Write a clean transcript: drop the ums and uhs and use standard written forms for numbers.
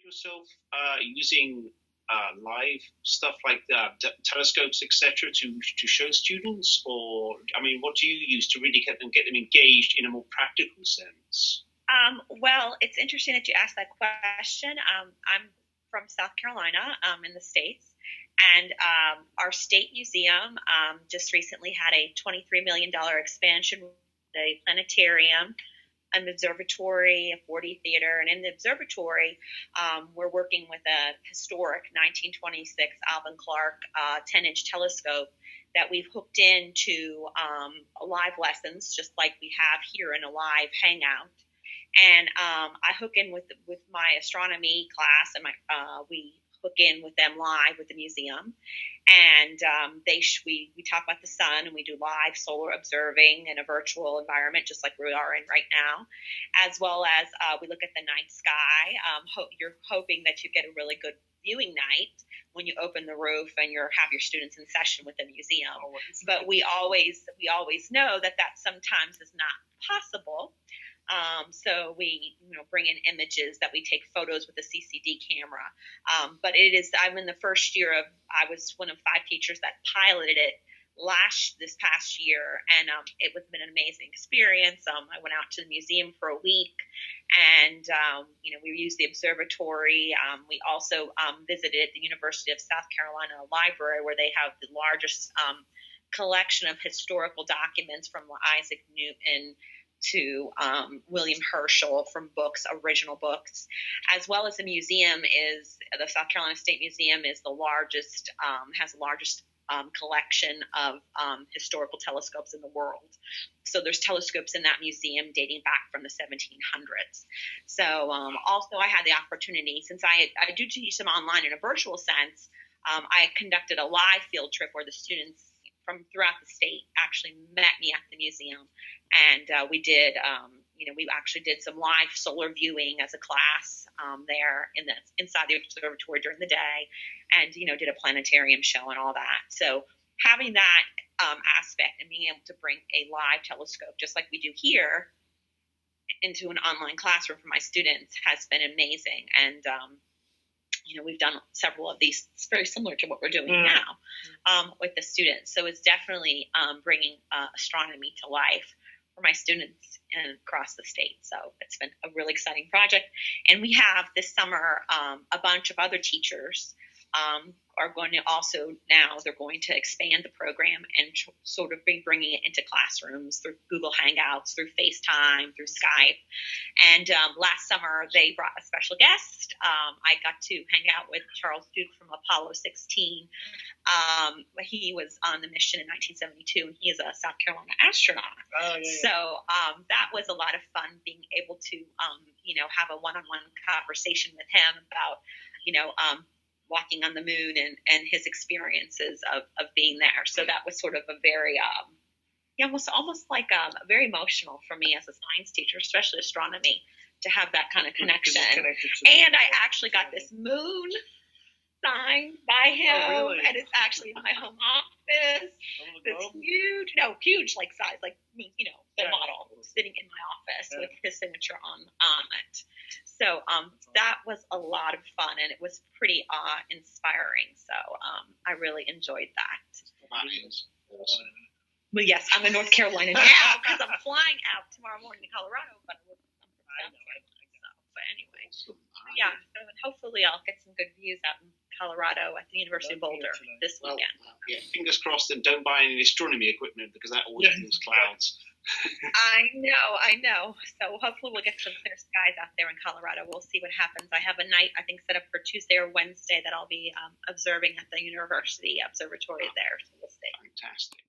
yourself using live stuff like telescopes, etc., to show students, or I mean, what do you use to really get them engaged in a more practical sense? Well, it's interesting that you asked that question. I'm from South Carolina, in the States, and our state museum just recently had a $23 million expansion, a planetarium, an observatory, a 4D theater, and in the observatory, we're working with a historic 1926 Alvin Clark 10-inch telescope that we've hooked into live lessons, just like we have here in a live hangout. And I hook in with my astronomy class, and we hook in with them live with the museum, and we talk about the sun, and we do live solar observing in a virtual environment, just like we are in right now, as well as we look at the night sky. You're hoping that you get a really good viewing night when you open the roof and have your students in session with the museum. But we always know that sometimes is not possible. So we, bring in images that we take photos with a CCD camera. But I'm in the first year I was one of 5 teachers that piloted it this past year, and it was been an amazing experience. I went out to the museum for a week, and we used the observatory. We also visited the University of South Carolina Library, where they have the largest collection of historical documents from Isaac Newton to William Herschel, from original books, as well as the South Carolina State Museum is has the largest collection of historical telescopes in the world. So there's telescopes in that museum dating back from the 1700s. So also I had the opportunity, since I do teach them online in a virtual sense, I conducted a live field trip where the students from throughout the state actually met me at the museum, and we actually did some live solar viewing as a class there inside the observatory during the day, and did a planetarium show and all that. So having that aspect and being able to bring a live telescope, just like we do here, into an online classroom for my students has been amazing. And we've done several of these. It's very similar to what we're doing now with the students. So it's definitely bringing astronomy to life for my students across the state. So it's been a really exciting project. And we have this summer a bunch of other teachers are going to also now they're going to expand the program and sort of be bringing it into classrooms through Google Hangouts, through FaceTime, through Skype. And last summer they brought a special guest. I got to hang out with Charles Duke from Apollo 16. He was on the mission in 1972, and he is a South Carolina astronaut. Oh, yeah. So that was a lot of fun, being able to have a one-on-one conversation with him about walking on the moon and his experiences of being there. So that was sort of a very, almost like very emotional for me as a science teacher, especially astronomy, to have that kind of connection. And I actually got this moon signed by him, and it's actually in my home office. It's huge, like size, like the model sitting in my office with his signature on it. So that was a lot of fun, and it was pretty inspiring. So I really enjoyed that. Well, yes, I'm in North Carolina now because I'm flying out tomorrow morning to Colorado, but I'm from South Carolina. But anyway, so hopefully I'll get some good views out in Colorado at the University of Boulder this weekend. Yeah, fingers crossed, and don't buy any astronomy equipment because that always brings clouds. I know. So hopefully we'll get some clear skies out there in Colorado. We'll see what happens. I have a night, I think, set up for Tuesday or Wednesday that I'll be observing at the University Observatory there. So we'll see. Fantastic.